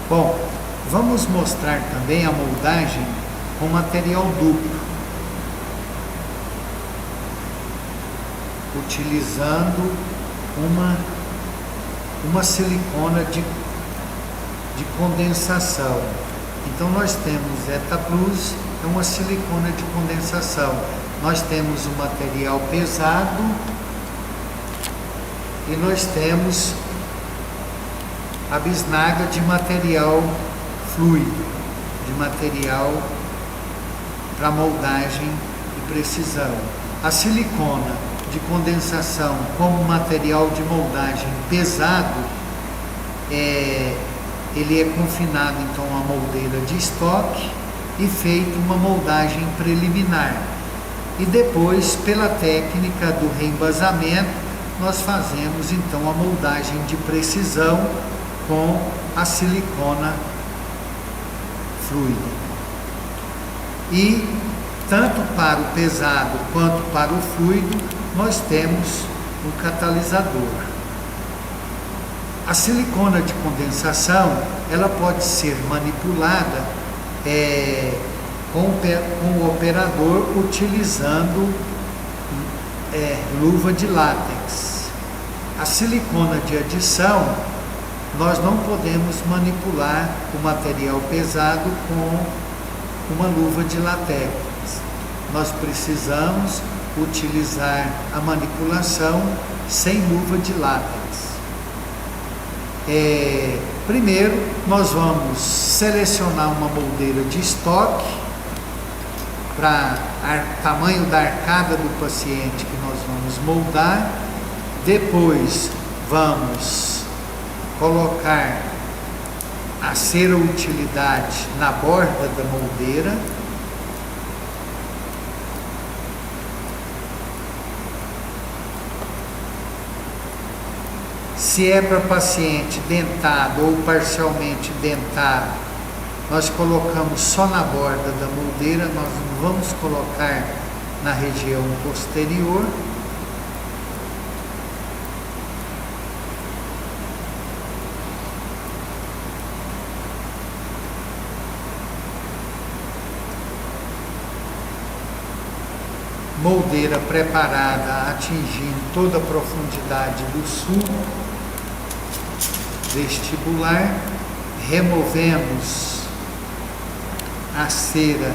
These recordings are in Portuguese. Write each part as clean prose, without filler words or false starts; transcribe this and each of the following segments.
Bom, vamos mostrar também a moldagem com material duplo, utilizando uma silicona de condensação. Então nós temos ETAPlus, é uma silicona de condensação. Nós temos o material pesado e nós temos a bisnaga de material fluido, de material para moldagem e precisão. A silicona de condensação como material de moldagem pesado, ele é confinado então a moldeira de estoque e feito uma moldagem preliminar. E depois, pela técnica do reembasamento, nós fazemos então a moldagem de precisão com a silicona fluida. E tanto para o pesado quanto para o fluido, nós temos um catalisador. A silicona de condensação, ela pode ser manipulada com o operador utilizando luva de látex. A silicona de adição, nós não podemos manipular o material pesado com uma luva de látex. Nós precisamos utilizar a manipulação sem luva de látex. Primeiro, nós vamos selecionar uma moldeira de estoque para o tamanho da arcada do paciente que nós vamos moldar. Depois, vamos colocar a cera utilidade na borda da moldeira. Se é para paciente dentado ou parcialmente dentado, nós colocamos só na borda da moldeira, nós não vamos colocar na região posterior. Moldeira preparada, atingindo toda a profundidade do sul vestibular, removemos a cera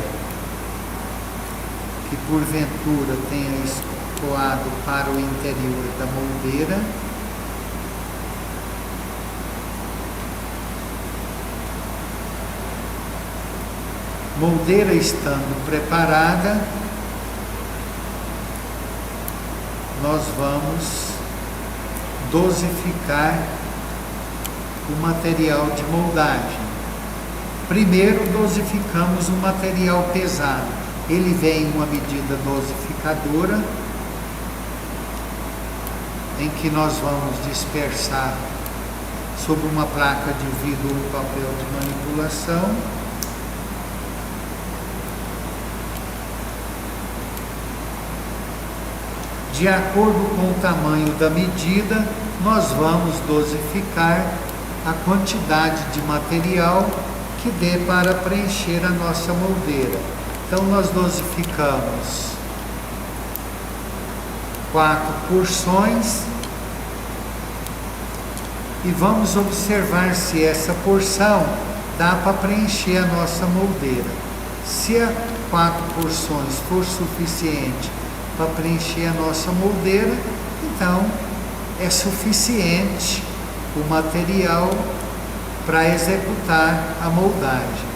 que porventura tenha escoado para o interior da moldeira. Moldeira estando preparada, nós vamos dosificar o material de moldagem. Primeiro dosificamos o material pesado. Ele vem em uma medida dosificadora, em que nós vamos dispersar sobre uma placa de vidro um papel de manipulação. De acordo com o tamanho da medida, nós vamos dosificar a quantidade de material que dê para preencher a nossa moldeira. Então nós dosificamos 4 porções e vamos observar se essa porção dá para preencher a nossa moldeira. Se as 4 porções for suficiente para preencher a nossa moldeira, então é suficiente o material para executar a moldagem.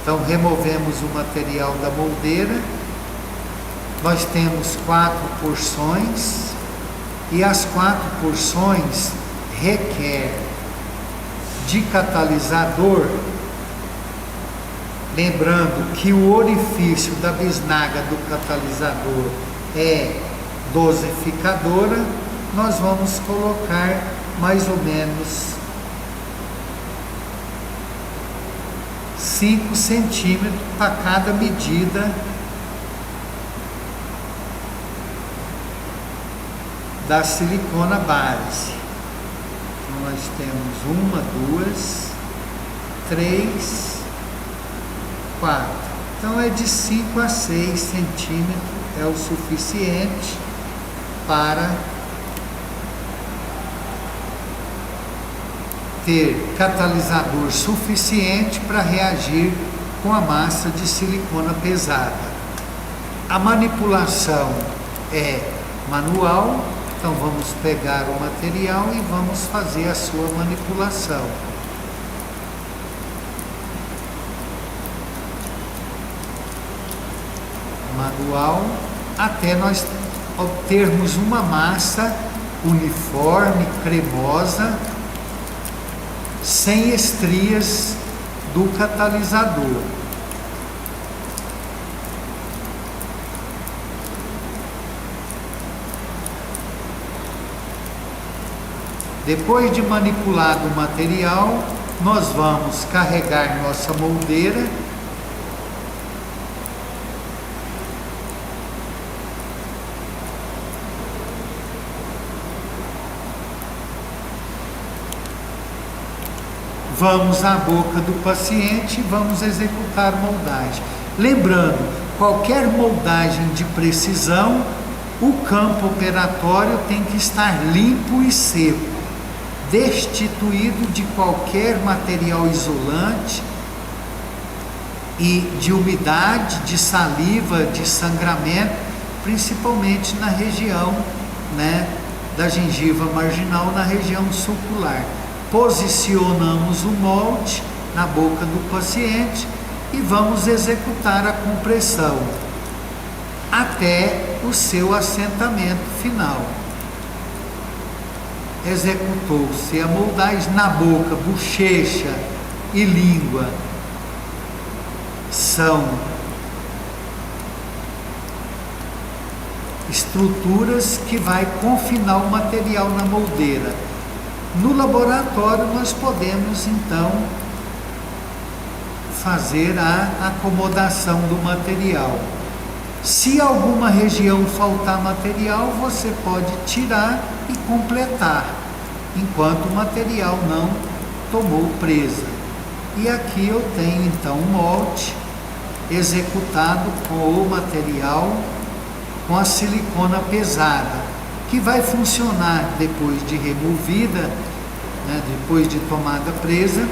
Então removemos o material da moldeira, nós temos 4 porções e as 4 porções requer de catalisador, lembrando que o orifício da bisnaga do catalisador é dosificadora. Nós vamos colocar mais ou menos 5 centímetros para cada medida da silicona base. Então nós temos 1, 2, 3, 4. Então é de 5 a 6 centímetros, é o suficiente para ter catalisador suficiente para reagir com a massa de silicona pesada. A manipulação é manual, então vamos pegar o material e vamos fazer a sua manipulação. Manual, até nós obtermos uma massa uniforme, cremosa, sem estrias do catalisador. Depois de manipulado o material, nós vamos carregar nossa moldeira . Vamos à boca do paciente e vamos executar moldagem. Lembrando, qualquer moldagem de precisão, o campo operatório tem que estar limpo e seco, destituído de qualquer material isolante e de umidade, de saliva, de sangramento, principalmente na região, da gengiva marginal, na região sucular. Posicionamos o molde na boca do paciente e vamos executar a compressão até o seu assentamento final. Executou-se a moldagem na boca, bochecha e língua são estruturas que vai confinar o material na moldeira. No laboratório nós podemos então fazer a acomodação do material. Se alguma região faltar material, você pode tirar e completar, enquanto o material não tomou presa. E aqui eu tenho então um molde executado com o material, com a silicona pesada, que vai funcionar depois de removida, depois de tomada presa,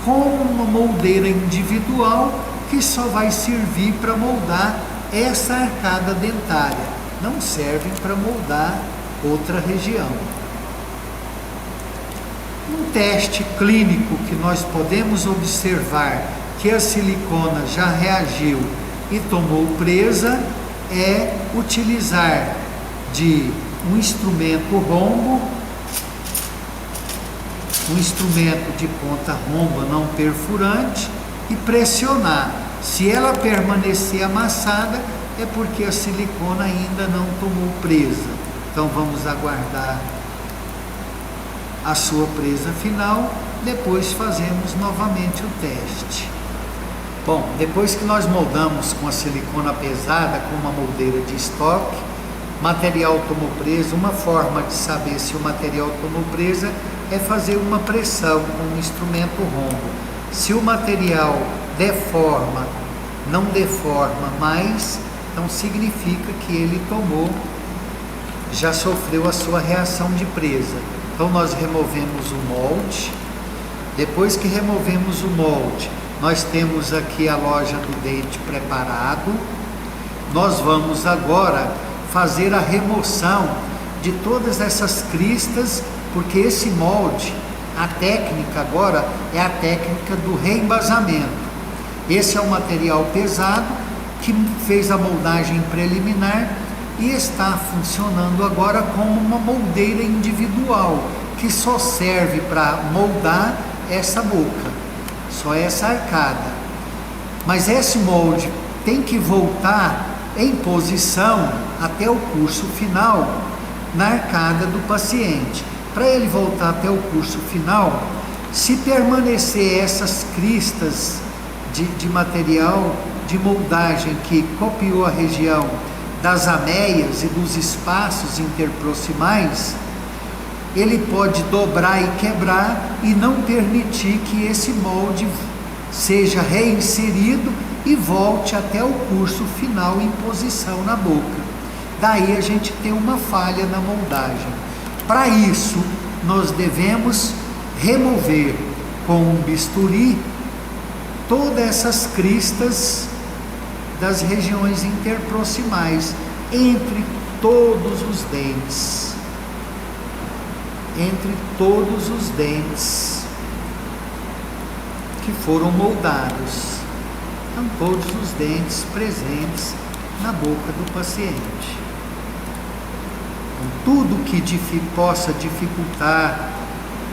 como uma moldeira individual que só vai servir para moldar essa arcada dentária, não serve para moldar outra região. Um teste clínico que nós podemos observar que a silicona já reagiu e tomou presa é utilizar de um instrumento rombo, um instrumento de ponta romba não perfurante, e pressionar. Se ela permanecer amassada, é porque a silicona ainda não tomou presa. Então vamos aguardar a sua presa final, depois fazemos novamente o teste. Bom, depois que nós moldamos com a silicona pesada, com uma moldeira de estoque, material tomou presa, uma forma de saber se o material tomou presa é fazer uma pressão com um instrumento rombo. Se o material deforma, não deforma mais, então significa que ele tomou, já sofreu a sua reação de presa. Então nós removemos o molde. Depois que removemos o molde, nós temos aqui a loja do dente preparado. Nós vamos agora fazer a remoção de todas essas cristas, porque esse molde, a técnica agora é a técnica do reembasamento. Esse é um material pesado que fez a moldagem preliminar e está funcionando agora como uma moldeira individual, que só serve para moldar essa boca, só essa arcada. Mas esse molde tem que voltar em posição até o curso final na arcada do paciente. Para ele voltar até o curso final, se permanecer essas cristas de material de moldagem que copiou a região das ameias e dos espaços interproximais, ele pode dobrar e quebrar e não permitir que esse molde seja reinserido e volte até o curso final em posição na boca. Daí a gente tem uma falha na moldagem. Para isso, nós devemos remover com um bisturi todas essas cristas das regiões interproximais entre todos os dentes. Entre todos os dentes que foram moldados. Então, todos os dentes presentes na boca do paciente. Então, tudo que possa dificultar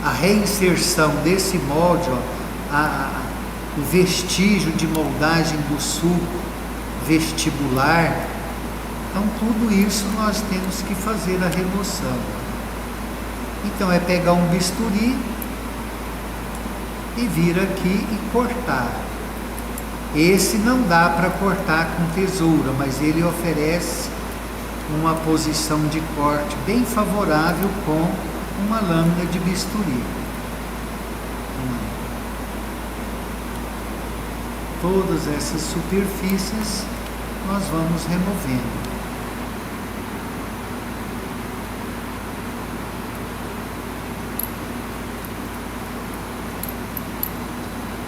a reinserção desse molde, o vestígio de moldagem do sulco vestibular, então tudo isso nós temos que fazer a remoção. Então é pegar um bisturi e vir aqui e cortar. Esse não dá para cortar com tesoura, mas ele oferece uma posição de corte bem favorável com uma lâmina de bisturi. Todas essas superfícies nós vamos removendo.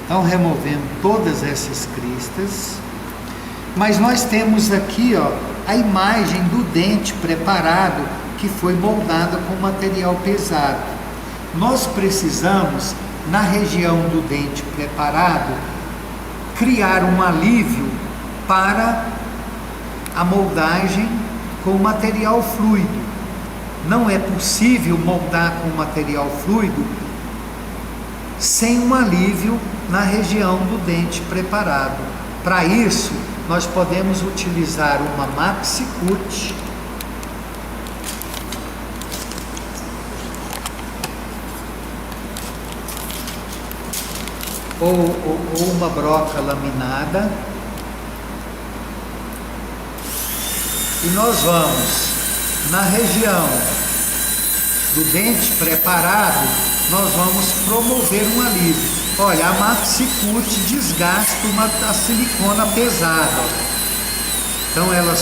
Então, removendo todas essas cristas, mas nós temos aqui, a imagem do dente preparado que foi moldado com material pesado. Nós precisamos, na região do dente preparado, criar um alívio para a moldagem com material fluido. Não é possível moldar com material fluido sem um alívio na região do dente preparado. Para isso, nós podemos utilizar uma Maxi-Cut ou uma broca laminada, e nós vamos na região do dente preparado, nós vamos promover um alívio. Olha, a Maxi-Cut desgasta a silicona pesada. Então ela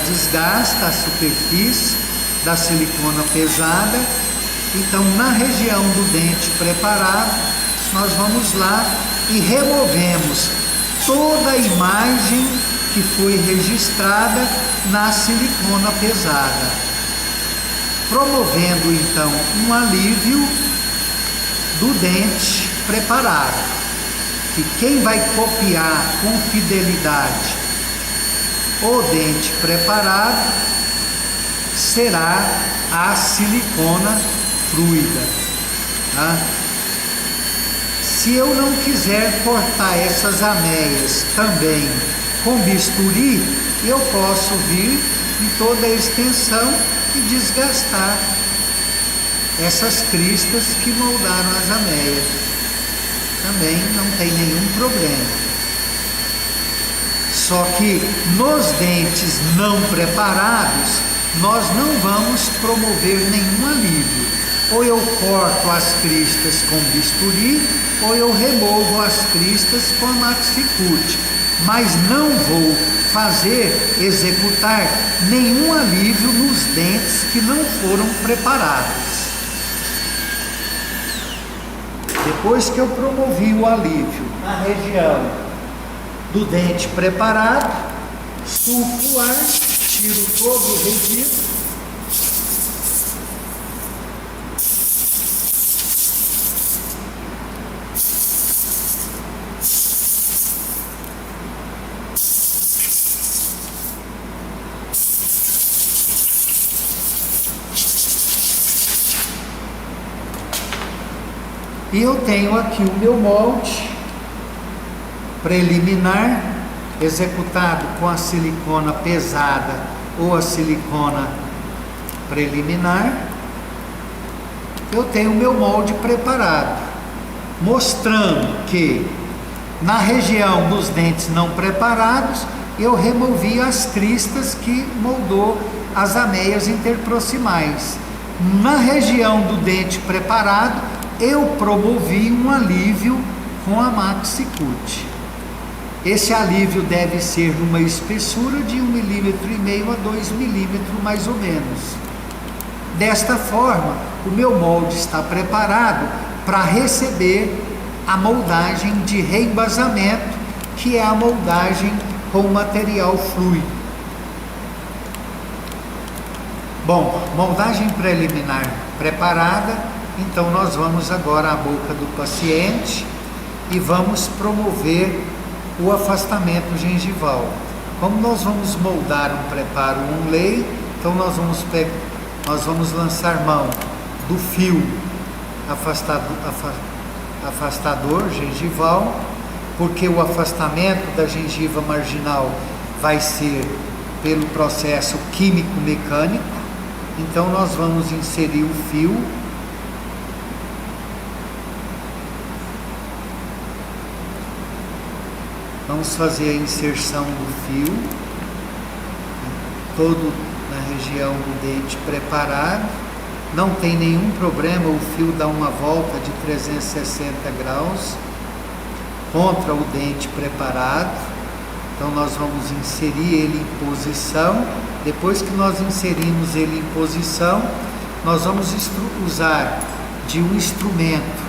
desgasta a superfície da silicona pesada. Então, na região do dente preparado, nós vamos lá e removemos toda a imagem que foi registrada na silicona pesada, promovendo então um alívio do dente preparado. E quem vai copiar com fidelidade o dente preparado será a silicona fluida, tá? Se eu não quiser cortar essas ameias também com bisturi, eu posso vir em toda a extensão e desgastar essas cristas que moldaram as ameias. Também não tem nenhum problema. Só que nos dentes não preparados, nós não vamos promover nenhum alívio. Ou eu corto as cristas com bisturi, ou eu removo as cristas com a Maxi-Cut. Mas não vou executar nenhum alívio nos dentes que não foram preparados. Depois que eu promovi o alívio na região do dente preparado, sulco o ar, tiro todo o resíduo. E eu tenho aqui o meu molde preliminar, executado com a silicona pesada ou a silicona preliminar. Eu tenho o meu molde preparado, mostrando que na região dos dentes não preparados, eu removi as cristas que moldou as ameias interproximais. Na região do dente preparado, eu promovi um alívio com a Maxi-Cut. Esse alívio deve ser numa espessura de 1,5 mm a 2 mm mais ou menos. Desta forma, o meu molde está preparado para receber a moldagem de reembasamento, que é a moldagem com material fluido. Bom, moldagem preliminar preparada, então nós vamos agora à boca do paciente e vamos promover o afastamento gengival. Como nós vamos moldar um preparo lei, então nós vamos lançar mão do fio afastador gengival, porque o afastamento da gengiva marginal vai ser pelo processo químico-mecânico. Então nós vamos inserir o fio vamos fazer a inserção do fio todo na região do dente preparado. Não tem nenhum problema, o fio dá uma volta de 360 graus contra o dente preparado. Então nós vamos inserir ele em posição. Depois que nós inserimos ele em posição, nós vamos usar de um instrumento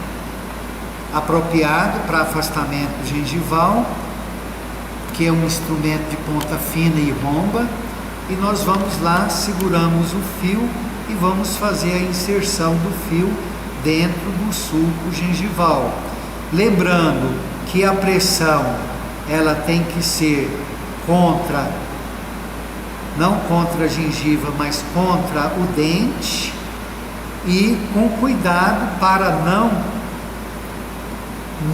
apropriado para afastamento gengival, que é um instrumento de ponta fina e romba, e nós vamos lá, seguramos o fio e vamos fazer a inserção do fio dentro do sulco gengival. Lembrando que a pressão ela tem que ser não contra a gengiva, mas contra o dente, e com cuidado para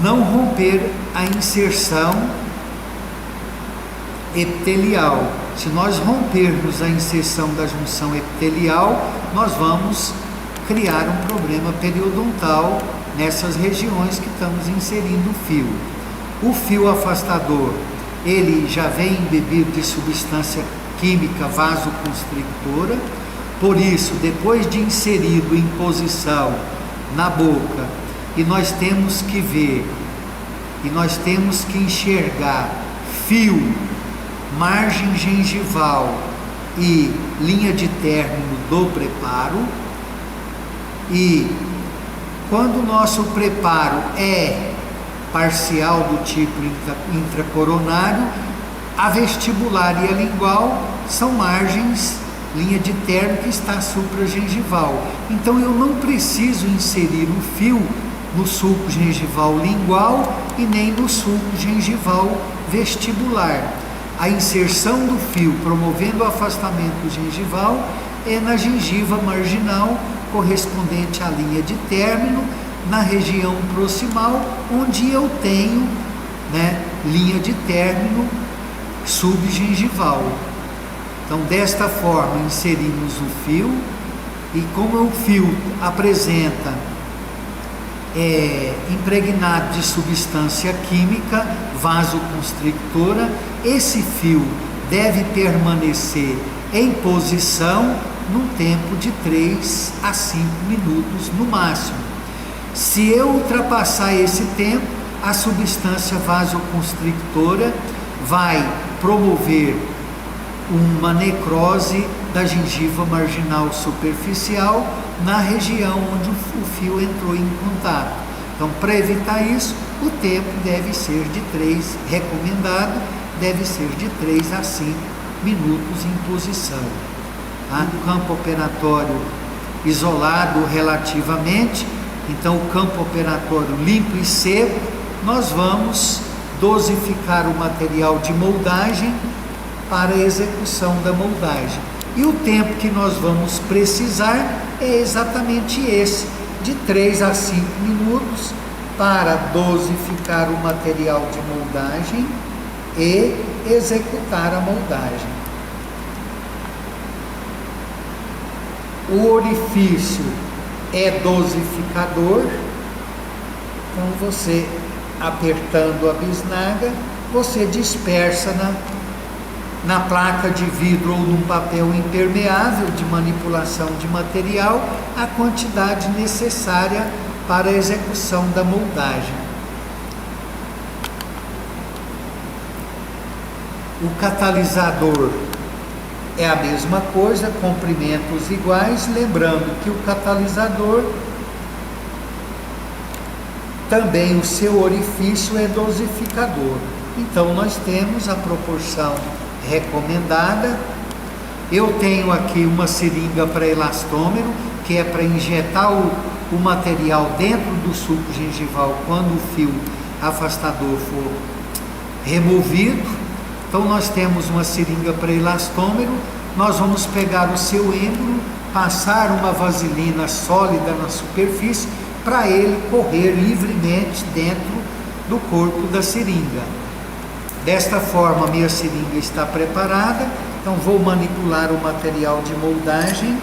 não romper a inserção epitelial. Se nós rompermos a inserção da junção epitelial, nós vamos criar um problema periodontal nessas regiões que estamos inserindo o fio. O fio afastador, ele já vem embebido de substância química vasoconstrictora, por isso, depois de inserido em posição na boca, e nós temos que ver, e nós temos que enxergar fio, margem gengival e linha de término do preparo. E quando o nosso preparo é parcial do tipo intracoronário, a vestibular e a lingual são margens, linha de término que está supragengival. Então eu não preciso inserir o fio no sulco gengival lingual e nem no sulco gengival vestibular. A inserção do fio promovendo o afastamento gengival é na gengiva marginal, correspondente à linha de término, na região proximal, onde eu tenho, linha de término subgengival. Então, desta forma, inserimos o fio, e como o fio apresenta impregnado de substância química vasoconstrictora, esse fio deve permanecer em posição num tempo de 3 a 5 minutos no máximo. Se eu ultrapassar esse tempo, a substância vasoconstrictora vai promover uma necrose da gengiva marginal superficial na região onde o fio entrou em contato. Então, para evitar isso, o tempo deve ser de 3, recomendado, deve ser de 3 a 5 minutos em posição. O campo operatório isolado relativamente, então o campo operatório limpo e seco, nós vamos dosificar o material de moldagem para a execução da moldagem. E o tempo que nós vamos precisar é exatamente esse, de 3 a 5 minutos, para dosificar o material de moldagem e executar a moldagem. O orifício é dosificador, então você, apertando a bisnaga, você dispersa na placa de vidro ou num papel impermeável de manipulação de material a quantidade necessária para a execução da moldagem. O catalisador é a mesma coisa, comprimentos iguais, lembrando que o catalisador também o seu orifício é dosificador. Então nós temos a proporção recomendada. Eu tenho aqui uma seringa para elastômero, que é para injetar o material dentro do suco gengival quando o fio afastador for removido. Então nós temos uma seringa para elastômero, nós vamos pegar o seu êmbolo, passar uma vaselina sólida na superfície para ele correr livremente dentro do corpo da seringa. Desta forma, minha seringa está preparada, então vou manipular o material de moldagem.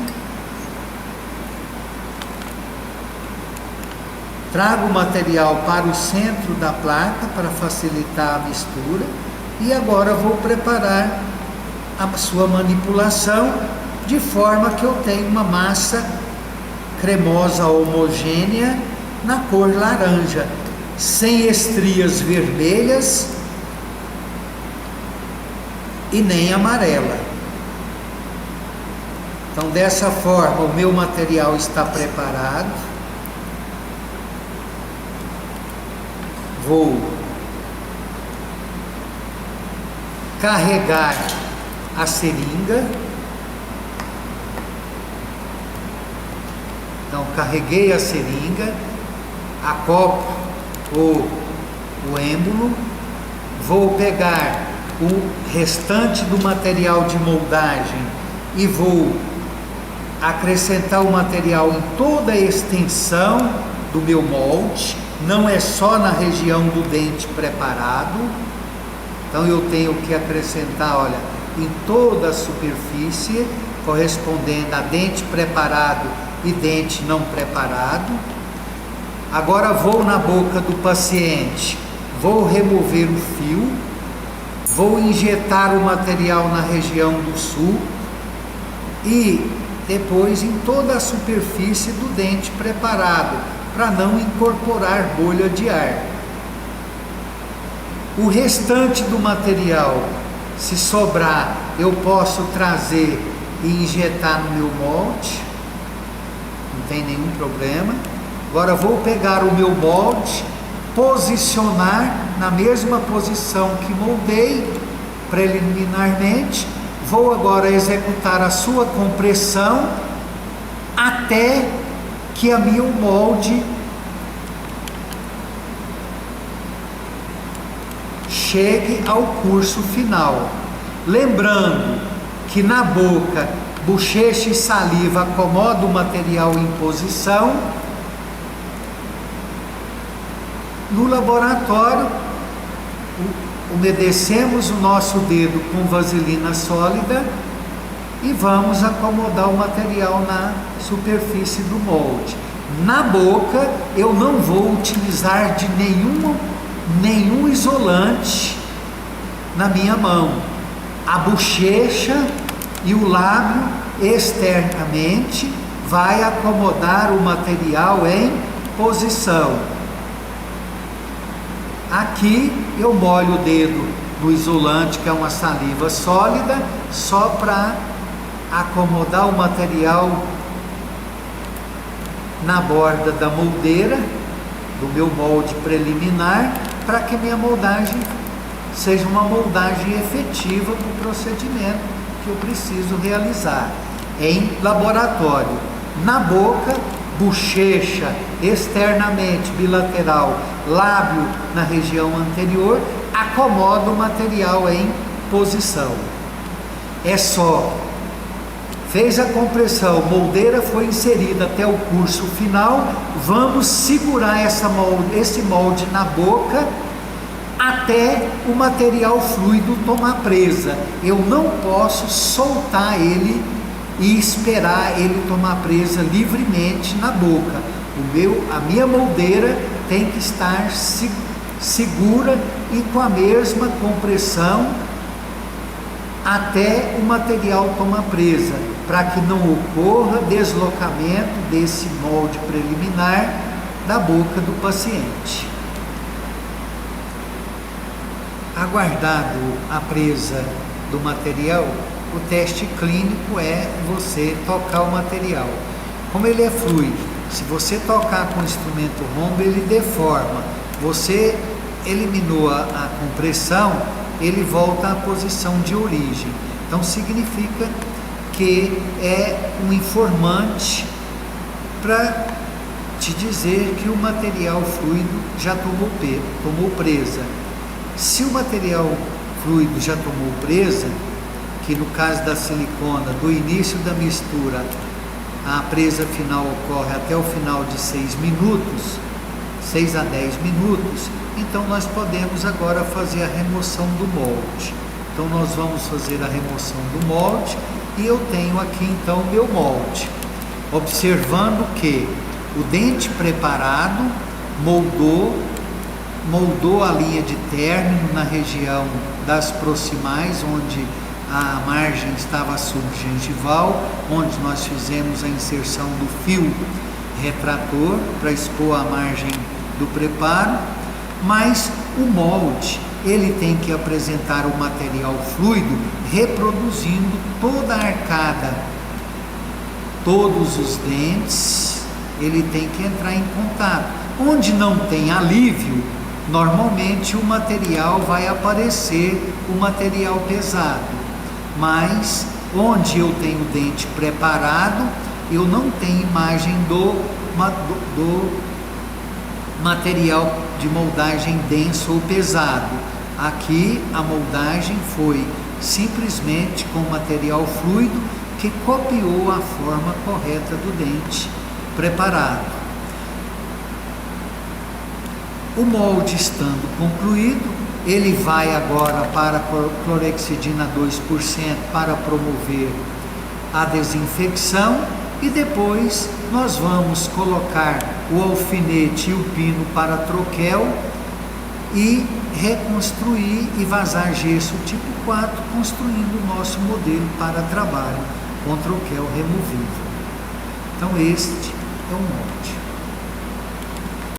Trago o material para o centro da placa para facilitar a mistura. E agora vou preparar a sua manipulação de forma que eu tenha uma massa cremosa homogênea na cor laranja, sem estrias vermelhas e nem amarela. Então dessa forma o meu material está preparado. Vou carregar a seringa. Então carreguei a seringa, acoplo o êmbolo, vou pegar o restante do material de moldagem e vou acrescentar o material em toda a extensão do meu molde, não é só na região do dente preparado. Então eu tenho que acrescentar, olha, em toda a superfície, correspondendo a dente preparado e dente não preparado. Agora vou na boca do paciente, vou remover o fio, vou injetar o material na região do sulco e depois em toda a superfície do dente preparado, para não incorporar bolha de ar. O restante do material, se sobrar, eu posso trazer e injetar no meu molde, não tem nenhum problema. Agora vou pegar o meu molde, posicionar na mesma posição que moldei preliminarmente, vou agora executar a sua compressão até que o meu molde chegue ao curso final. Lembrando que na boca, bochecha e saliva acomodam o material em posição. No laboratório, umedecemos o nosso dedo com vaselina sólida e vamos acomodar o material na superfície do molde. Na boca, eu não vou utilizar de nenhum isolante na minha mão. A bochecha e o lábio externamente vai acomodar o material em posição. Aqui eu molho o dedo no isolante, que é uma saliva sólida, só para acomodar o material na borda da moldeira do meu molde preliminar, para que minha moldagem seja uma moldagem efetiva para o procedimento que eu preciso realizar em laboratório. Na boca, bochecha externamente bilateral, lábio na região anterior, acomoda o material em posição. É só, fez a compressão, moldeira foi inserida até o curso final, vamos segurar esse molde na boca até o material fluido tomar presa. Eu não posso soltar ele e esperar ele tomar presa livremente na boca. A minha moldeira tem que estar segura e com a mesma compressão até o material tomar presa, para que não ocorra deslocamento desse molde preliminar da boca do paciente. Aguardado a presa do material, o teste clínico é você tocar o material. Como ele é fluido, se você tocar com o instrumento rombo, ele deforma. Você eliminou a compressão, ele volta à posição de origem. Então significa que é um informante para te dizer que o material fluido já tomou presa. Se o material fluido já tomou presa, que no caso da silicona, do início da mistura, a presa final ocorre até o final de 6 minutos, 6 a 10 minutos, então nós podemos agora fazer a remoção do molde. Então nós vamos fazer a remoção do molde e eu tenho aqui então o meu molde. Observando que o dente preparado moldou a linha de término na região das proximais, onde a margem estava subgengival, onde nós fizemos a inserção do fio retrator para expor a margem do preparo, mas o molde, ele tem que apresentar o material fluido reproduzindo toda a arcada, todos os dentes, ele tem que entrar em contato. Onde não tem alívio, normalmente o material vai aparecer, o material pesado, mas onde eu tenho o dente preparado, eu não tenho imagem do material de moldagem denso ou pesado. Aqui a moldagem foi simplesmente com material fluido que copiou a forma correta do dente preparado. O molde estando concluído, ele vai agora para a clorexidina 2% para promover a desinfecção e depois nós vamos colocar o alfinete e o pino para troquel e reconstruir e vazar gesso tipo 4, construindo o nosso modelo para trabalho com troquel removível. Então este é o molde.